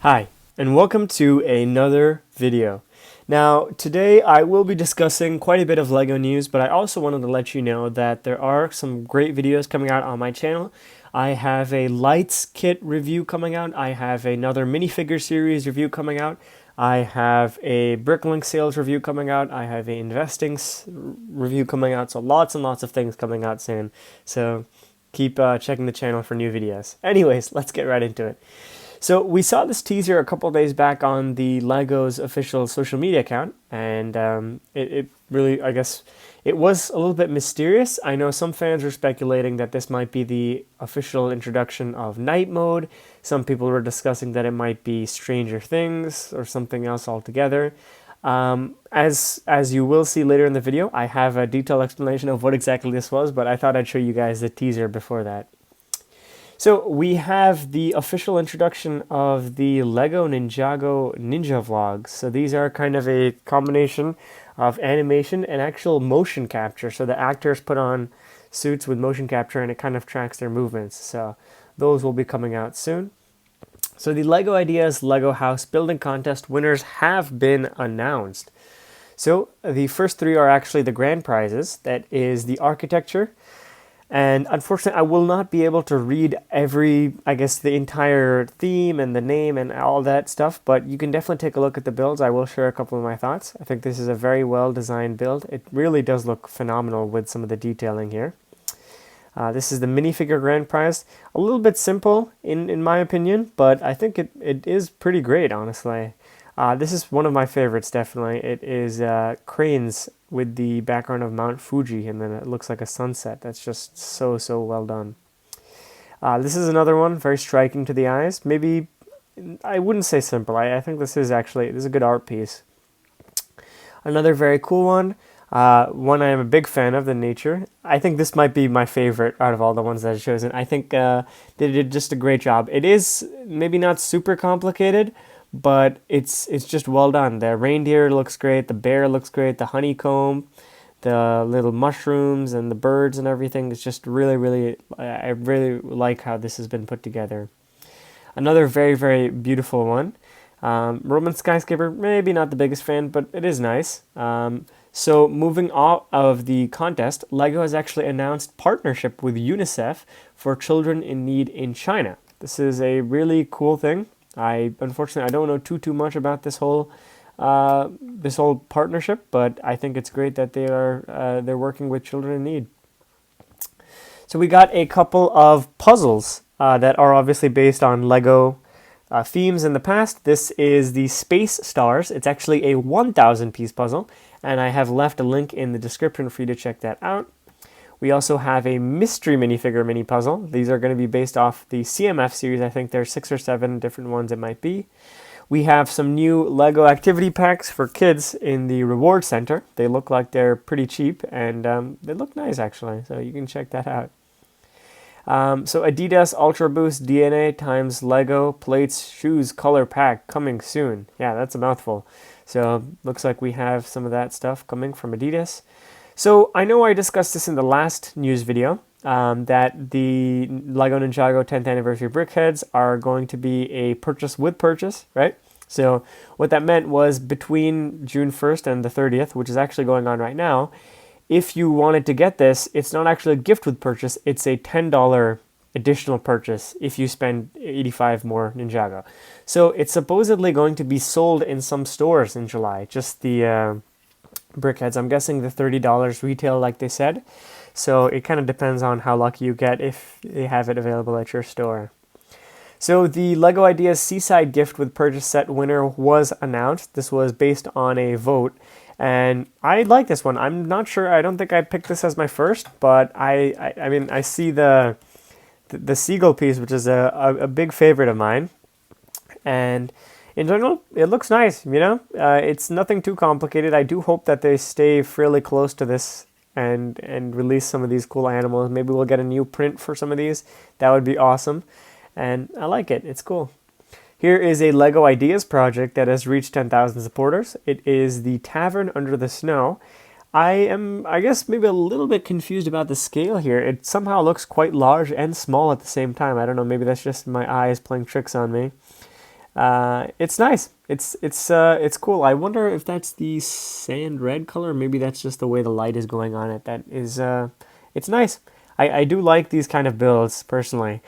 Hi, and welcome to another video. Now, today I will be discussing quite a bit of LEGO news, but I also wanted to let you know that there are some great videos coming out on my channel. I have a lights kit review coming out. I have another minifigure series review coming out. I have a Bricklink sales review coming out. I have a investing review coming out. So lots and lots of things coming out soon. So keep checking the channel for new videos. Anyways, let's get right into it. So we saw this teaser a couple days back on the LEGO's official social media account, and it really, I guess, it was a little bit mysterious. I know some fans were speculating that this might be the official introduction of night mode. Some people were discussing that it might be Stranger Things or something else altogether. As you will see later in the video, I have a detailed explanation of what exactly this was, but I thought I'd show you guys the teaser before that. So we have the official introduction of the LEGO Ninjago Ninja Vlogs. So these are kind of a combination of animation and actual motion capture. So the actors put on suits with motion capture and it kind of tracks their movements. So those will be coming out soon. So the LEGO Ideas LEGO House Building Contest winners have been announced. So the first three are actually the grand prizes. That is the architecture. And unfortunately, I will not be able to read the entire theme and the name and all that stuff, but you can definitely take a look at the builds. I will share a couple of my thoughts. I think this is a very well designed build. It really does look phenomenal with some of the detailing here. This is the minifigure grand prize. A little bit simple in my opinion, but I think it is pretty great, honestly. This is one of my favorites, definitely. It is cranes with the background of Mount Fuji, and then it looks like a sunset. That's just so well done. This is another one, very striking to the eyes. Maybe, I wouldn't say simple. I think this is a good art piece. Another very cool one. One I am a big fan of, the nature. I think this might be my favorite out of all the ones that I've chosen. I think they did just a great job. It is maybe not super complicated, but it's just well done. The reindeer looks great, the bear looks great, the honeycomb, the little mushrooms and the birds and everything. It's just really, I really like how this has been put together. Another very beautiful one. Roman skyscraper, maybe not the biggest fan, but it is nice. So moving off of the contest, LEGO has actually announced partnership with UNICEF for children in need in China. This is a really cool thing. Unfortunately, I don't know too much about this whole partnership, but I think it's great that they're working with children in need. So we got a couple of puzzles that are obviously based on LEGO themes in the past. This is the Space Stars. It's actually a 1,000 piece puzzle, and I have left a link in the description for you to check that out. We also have a mystery minifigure mini puzzle. These are going to be based off the CMF series. I think there's 6 or 7 different ones it might be. We have some new LEGO activity packs for kids in the reward center. They look like they're pretty cheap, and they look nice actually, so you can check that out. So Adidas Ultra Boost DNA times LEGO plates shoes color pack coming soon. Yeah, that's a mouthful. So looks like we have some of that stuff coming from Adidas. So I know I discussed this in the last news video, that the LEGO Ninjago 10th anniversary brickheads are going to be a purchase with purchase, right? So what that meant was between June 1st and the 30th, which is actually going on right now, if you wanted to get this, it's not actually a gift with purchase, it's a $10 additional purchase if you spend 85 more Ninjago. So it's supposedly going to be sold in some stores in July, just the brickheads. I'm guessing the $30 retail like they said. So it kind of depends on how lucky you get if they have it available at your store. So the LEGO Ideas Seaside Gift with Purchase Set winner was announced. This was based on a vote. And I like this one. I'm not sure. I don't think I picked this as my first, but I mean, I see the seagull piece, which is a big favorite of mine. And in general, it looks nice, you know? It's nothing too complicated. I do hope that they stay fairly close to this and release some of these cool animals. Maybe we'll get a new print for some of these. That would be awesome. And I like it. It's cool. Here is a LEGO Ideas project that has reached 10,000 supporters. It is the Tavern Under the Snow. I am, I guess, maybe a little bit confused about the scale here. It somehow looks quite large and small at the same time. I don't know, maybe that's just my eyes playing tricks on me. It's nice. It's cool. I wonder if that's the sand red color. Maybe that's just the way the light is going on it. That is, it's nice. I do like these kind of builds personally.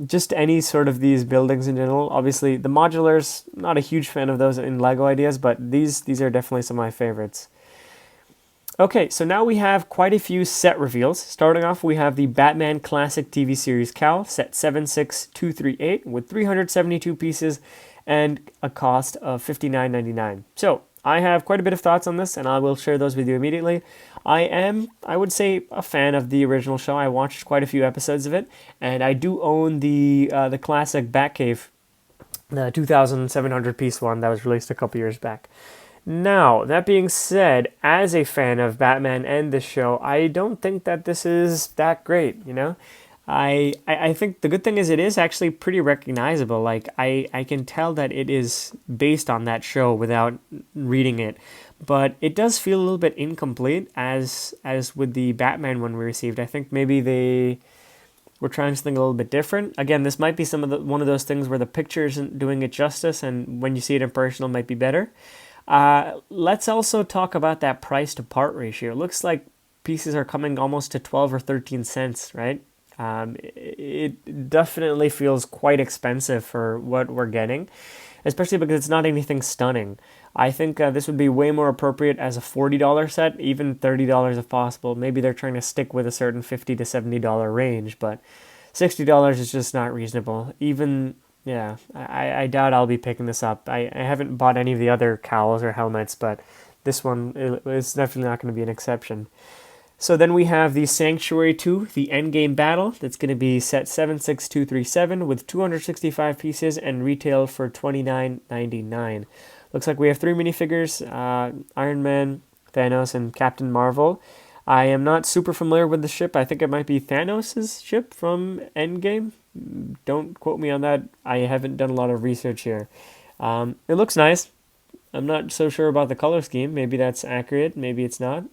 Just any sort of these buildings in general. Obviously, the modulars, not a huge fan of those in Lego ideas, but these are definitely some of my favorites. Okay, so now we have quite a few set reveals. Starting off, we have the Batman Classic TV Series Cowl, set 76238, with 372 pieces and a cost of $59.99. So, I have quite a bit of thoughts on this, and I will share those with you immediately. I would say, a fan of the original show. I watched quite a few episodes of it, and I do own the classic Batcave, the 2,700 piece one that was released a couple years back. Now, that being said, as a fan of Batman and this show, I don't think that this is that great, you know? I think the good thing is it is actually pretty recognizable. Like, I can tell that it is based on that show without reading it. But it does feel a little bit incomplete as with the Batman one we received. I think maybe they were trying something a little bit different. Again, this might be one of those things where the picture isn't doing it justice, and when you see it in person, it might be better. Let's also talk about that price to part ratio. It looks like pieces are coming almost to 12 or 13 cents, right? It definitely feels quite expensive for what we're getting, especially because it's not anything stunning. I think this would be way more appropriate as a $40 set, even $30 if possible. Maybe they're trying to stick with a certain $50 to $70 range, but $60 is just not reasonable. Even yeah, I doubt I'll be picking this up. I haven't bought any of the other cowls or helmets, but this one is definitely not going to be an exception. So then we have the Sanctuary 2, the Endgame Battle. That's going to be set 76237 with 265 pieces and retail for $29.99. Looks like we have 3 minifigures, Iron Man, Thanos, and Captain Marvel. I am not super familiar with the ship. I think it might be Thanos' ship from Endgame. Don't quote me on that. I haven't done a lot of research here. It looks nice. I'm not so sure about the color scheme. Maybe that's accurate. Maybe it's not.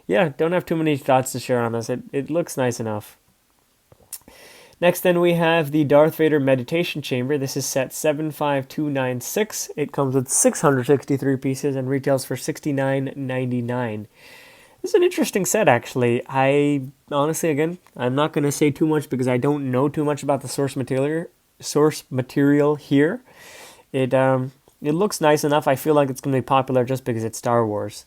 Yeah, don't have too many thoughts to share on this. It looks nice enough. Next, then, we have the Darth Vader Meditation Chamber. This is set 75296. It comes with 663 pieces and retails for $69.99. This is an interesting set, actually. I honestly, again, I'm not going to say too much because I don't know too much about the source material here. It looks nice enough. I feel like it's going to be popular just because it's Star Wars.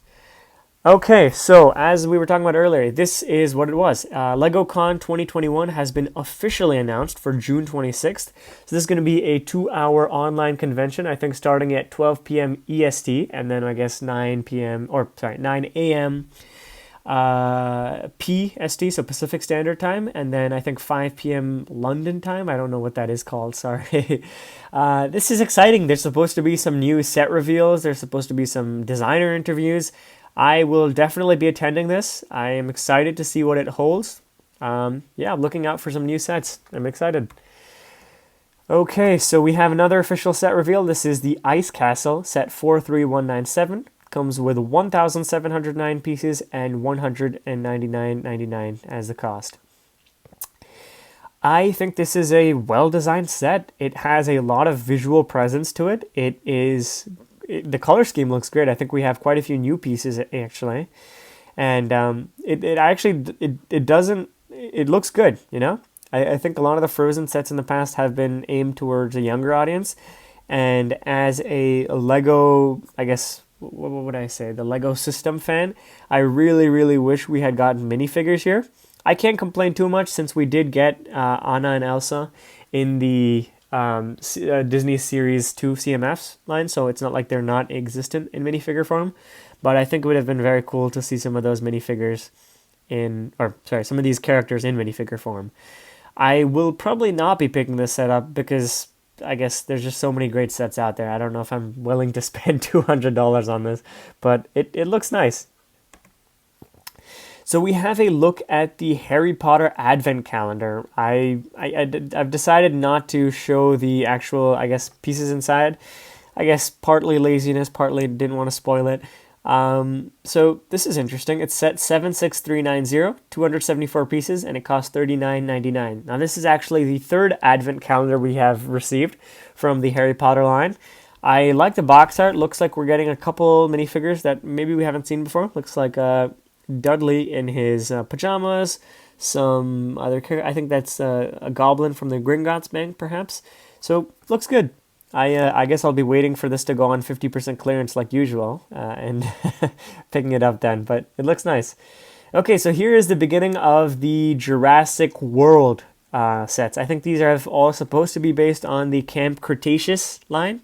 Okay, so as we were talking about earlier, this is what it was. LegoCon 2021 has been officially announced for June 26th. So this is going to be a 2-hour online convention, I think starting at 12 p.m. EST, and then I guess 9 a.m. PST, so Pacific Standard Time, and then I think 5 p.m. London time. I don't know what that is called, sorry. This is exciting. There's supposed to be some new set reveals. There's supposed to be some designer interviews. I will definitely be attending this. I am excited to see what it holds. Yeah, looking out for some new sets. I'm excited. Okay, so we have another official set reveal. This is the Ice Castle, set 43197. Comes with 1,709 pieces and $199.99 as the cost. I think this is a well-designed set. It has a lot of visual presence to it. The color scheme looks great. I think we have quite a few new pieces actually, and it looks good. You know, I think a lot of the Frozen sets in the past have been aimed towards a younger audience, and as a Lego, I guess, what would I say, the Lego system fan, I really wish we had gotten minifigures here. I can't complain too much since we did get Anna and Elsa in the Disney Series 2 CMFs line, so it's not like they're not existent in minifigure form, but I think it would have been very cool to see some of those minifigures some of these characters in minifigure form. I will probably not be picking this set up because I guess there's just so many great sets out there. I don't know if I'm willing to spend $200 on this, but it looks nice. So we have a look at the Harry Potter Advent Calendar. I've decided not to show the actual, I guess, pieces inside. I guess partly laziness, partly didn't want to spoil it. So this is interesting. It's set 76390, 274 pieces, and it costs $39.99. Now this is actually the third advent calendar we have received from the Harry Potter line. I like the box art. Looks like we're getting a couple minifigures that maybe we haven't seen before. Looks like Dudley in his pajamas, some other character. I think that's a goblin from the Gringotts Bank, perhaps. So looks good. I guess I'll be waiting for this to go on 50% clearance like usual and picking it up then, but it looks nice. Okay, so here is the beginning of the Jurassic World sets. I think these are all supposed to be based on the Camp Cretaceous line.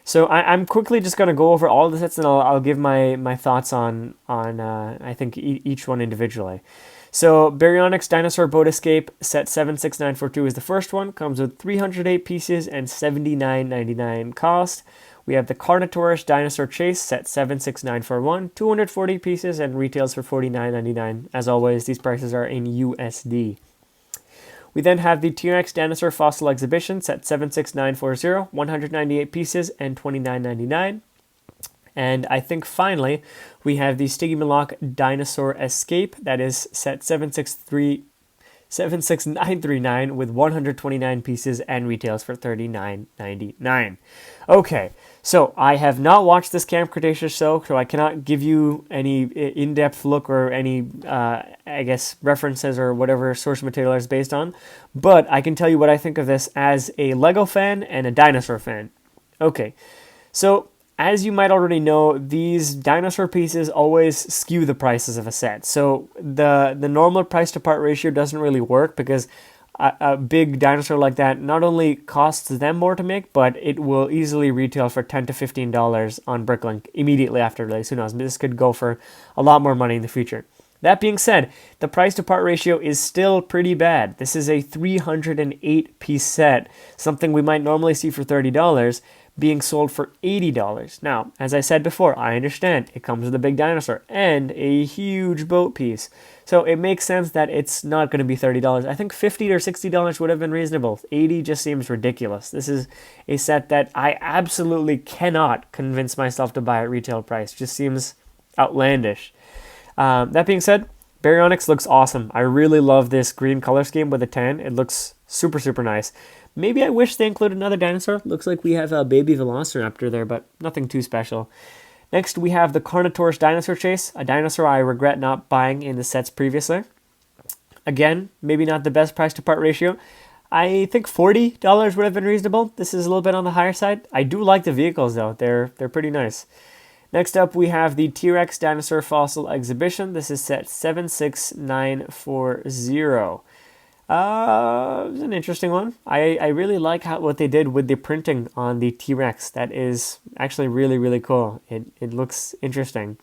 So I'm quickly just going to go over all the sets and I'll give my thoughts on I think each one individually. So Baryonyx Dinosaur Boat Escape set 76942 is the first one. Comes with 308 pieces and $79.99 cost. We have the Carnotaurus Dinosaur Chase set 76941, 240 pieces and retails for $49.99. As always, these prices are in USD. We then have the T-Rex Dinosaur Fossil Exhibition set 76940, 198 pieces and $29.99. And I think finally, we have the Stygimoloch Dinosaur Escape, that is set 76939 with 129 pieces and retails for $39.99. Okay, so I have not watched this Camp Cretaceous show, so I cannot give you any in-depth look or any, I guess, references or whatever source material is based on. But I can tell you what I think of this as a Lego fan and a dinosaur fan. Okay, so as you might already know, these dinosaur pieces always skew the prices of a set. So the normal price to part ratio doesn't really work because a big dinosaur like that not only costs them more to make, but it will easily retail for $10 to $15 on Bricklink immediately after release. Who knows? This could go for a lot more money in the future. That being said, the price to part ratio is still pretty bad. This is a 308 piece set, something we might normally see for $30. Being sold for $80. Now, as I said before, I understand it comes with a big dinosaur and a huge boat piece. So it makes sense that it's not going to be $30. I think $50 or $60 would have been reasonable. $80 just seems ridiculous. This is a set that I absolutely cannot convince myself to buy at retail price. Just seems outlandish. That being said, Baryonyx looks awesome. I really love this green color scheme with a tan. It looks super, super nice. Maybe I wish they included another dinosaur. Looks like we have a baby velociraptor there, but nothing too special. Next, we have the Carnotaurus Dinosaur Chase, a dinosaur I regret not buying in the sets previously. Again, maybe not the best price to part ratio. I think $40 would have been reasonable. This is a little bit on the higher side. I do like the vehicles though. They're pretty nice. Next up, we have the T-Rex Dinosaur Fossil Exhibition. This is set 76940. It was an interesting one. I really like what they did with the printing on the T-Rex. That is actually really, really cool. It looks interesting.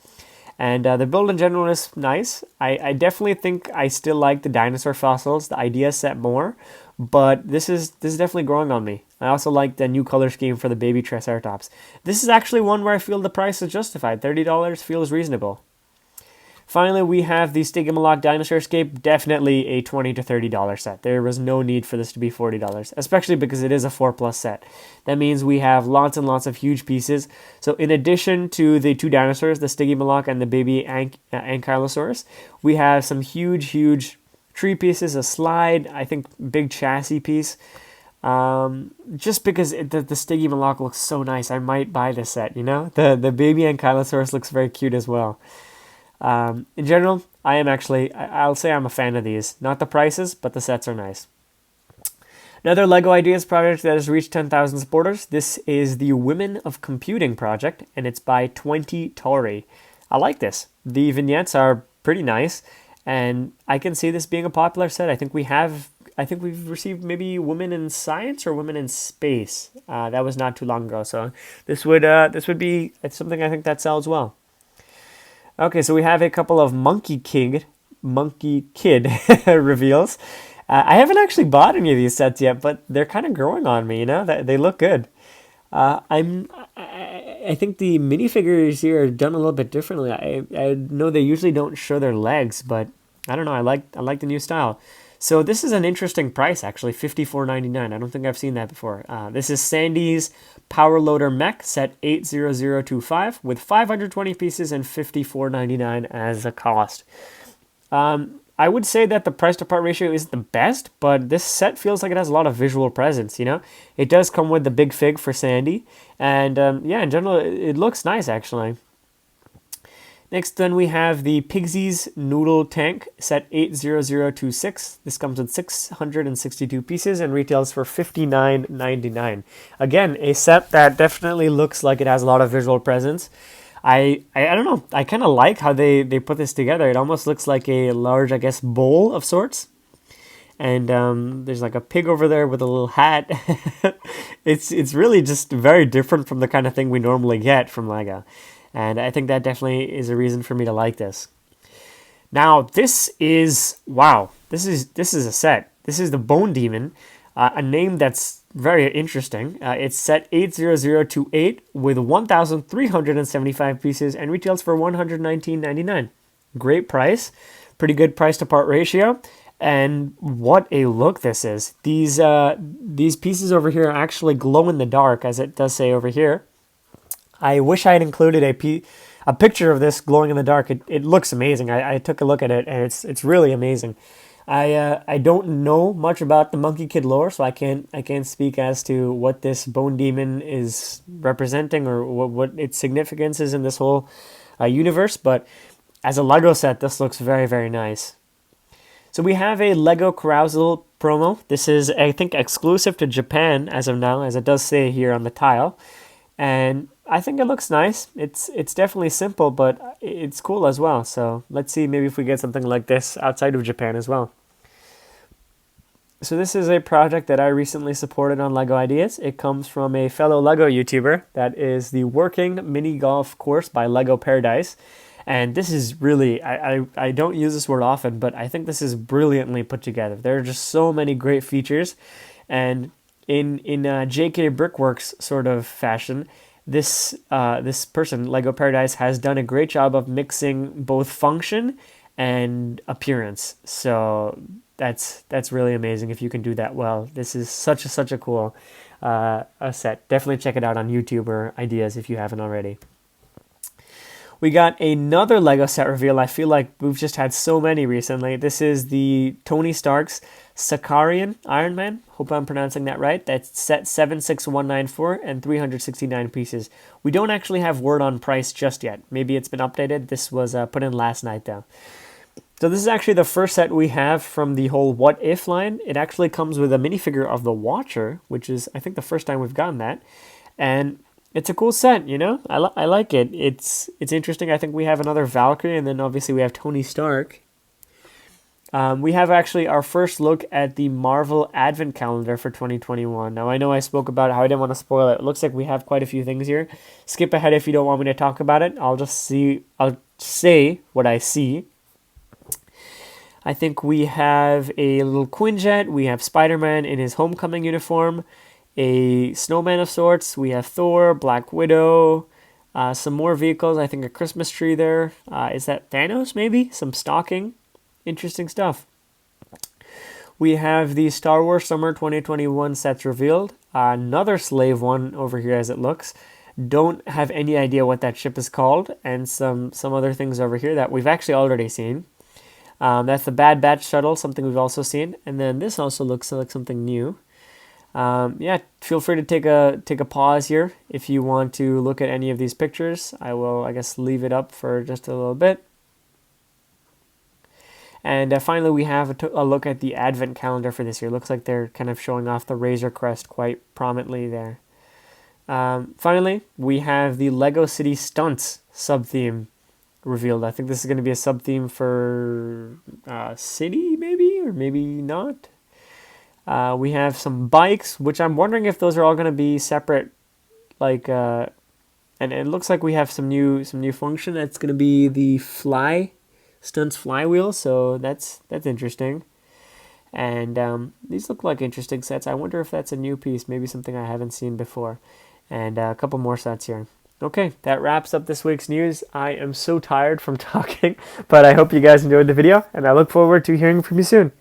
And the build in general is nice. I definitely think I still like the dinosaur fossils, the idea set more, but this is definitely growing on me. I also like the new color scheme for the baby Triceratops. This is actually one where I feel the price is justified. $30 feels reasonable. Finally, we have the Stygimoloch Dinosaur Escape, definitely a $20 to $30 set. There was no need for this to be $40, especially because it is a 4+ set. That means we have lots and lots of huge pieces. So in addition to the two dinosaurs, the Stygimoloch and the baby Ankylosaurus, we have some huge, huge tree pieces, a slide, I think big chassis piece. Just because the Stygimoloch looks so nice, I might buy this set, you know? The baby Ankylosaurus looks very cute as well. In general, I'll say I'm a fan of these. Not the prices, but the sets are nice. Another LEGO Ideas project that has reached 10,000 supporters. This is the Women of Computing project, and it's by 20 Tori. I like this. The vignettes are pretty nice, and I can see this being a popular set. I think we've received maybe Women in Science or Women in Space. That was not too long ago, so this would be something I think that sells well. Okay, so we have a couple of Monkey Kid reveals. I haven't actually bought any of these sets yet, but they're kind of growing on me, you know? They look good. I think the minifigures here are done a little bit differently. I know they usually don't show their legs, but I don't know. I like the new style. So this is an interesting price, actually, $54.99. I don't think I've seen that before. This is Sandy's Power Loader Mech set 80025 with 520 pieces and $54.99 as a cost. I would say that the price to part ratio isn't the best, but this set feels like it has a lot of visual presence, you know? It does come with the big fig for Sandy, and yeah, in general, it looks nice, actually. Next, then we have the Pigsy's Noodle Tank set 80026. This comes with 662 pieces and retails for $59.99. Again, a set that definitely looks like it has a lot of visual presence. I don't know. I kind of like how they put this together. It almost looks like a large, I guess, bowl of sorts. And there's like a pig over there with a little hat. It's really just very different from the kind of thing we normally get from Lego. And I think that definitely is a reason for me to like this. Now, this is, wow, this is a set. This is the Bone Demon, a name that's very interesting. It's set 80028 with 1,375 pieces and retails for $119.99. Great price, pretty good price to part ratio, and what a look this is. These pieces over here actually glow in the dark, as it does say over here. I wish I had included a picture of this glowing in the dark. It looks amazing. I took a look at it, and it's really amazing. I don't know much about the Monkey Kid lore, so I can't speak as to what this Bone Demon is representing or what its significance is in this whole universe. But as a Lego set, this looks very, very nice. So we have a Lego Carousel promo. This is, I think, exclusive to Japan as of now, as it does say here on the tile. And I think it looks nice. It's definitely simple, but it's cool as well. So let's see maybe if we get something like this outside of Japan as well. So this is a project that I recently supported on LEGO Ideas. It comes from a fellow LEGO YouTuber. That is the Working Mini Golf Course by LEGO Paradise. And this is really, I don't use this word often, but I think this is brilliantly put together. There are just so many great features. And in JK Brickworks sort of fashion, this person, LEGO Paradise, has done a great job of mixing both function and appearance. So that's really amazing if you can do that well. This is such a cool a set. Definitely check it out on YouTube or Ideas if you haven't already. We got another LEGO set reveal. I feel like we've just had so many recently. This is the Tony Stark's Sakarian Iron Man. Hope I'm pronouncing that right. That's set 76194 and 369 pieces. We don't actually have word on price just yet. Maybe it's been updated. This was put in last night though. So this is actually the first set we have from the whole What If line. It actually comes with a minifigure of the Watcher, which is, I think, the first time we've gotten that. And it's a cool set, you know? I like it. It's interesting. I think we have another Valkyrie, and then obviously we have Tony Stark. We have actually our first look at the Marvel Advent Calendar for 2021. Now, I know I spoke about how I didn't want to spoil it. It looks like we have quite a few things here. Skip ahead if you don't want me to talk about it. I'll say what I see. I think we have a little Quinjet. We have Spider-Man in his homecoming uniform. A snowman of sorts. We have Thor, Black Widow, some more vehicles. I think a Christmas tree there. Is that Thanos maybe? Some stocking. Interesting stuff. We have the Star Wars Summer 2021 sets revealed. Another Slave one over here as it looks. Don't have any idea what that ship is called. And some other things over here that we've actually already seen. That's the Bad Batch shuttle, something we've also seen. And then this also looks like something new. Yeah, feel free to take a pause here if you want to look at any of these pictures. I will, I guess, leave it up for just a little bit. And finally, we have a look at the Advent calendar for this year. Looks like they're kind of showing off the Razor Crest quite prominently there. Finally, we have the Lego City Stunts sub-theme revealed. I think this is going to be a sub-theme for City, maybe, or maybe not. We have some bikes, which I'm wondering if those are all going to be separate, like, and it looks like we have some new function. That's going to be the Stunts flywheel, so that's interesting. And these look like interesting sets. I wonder if that's a new piece, maybe something I haven't seen before. And a couple more sets here. Okay, that wraps up this week's news. I am so tired from talking, but I hope you guys enjoyed the video, and I look forward to hearing from you soon.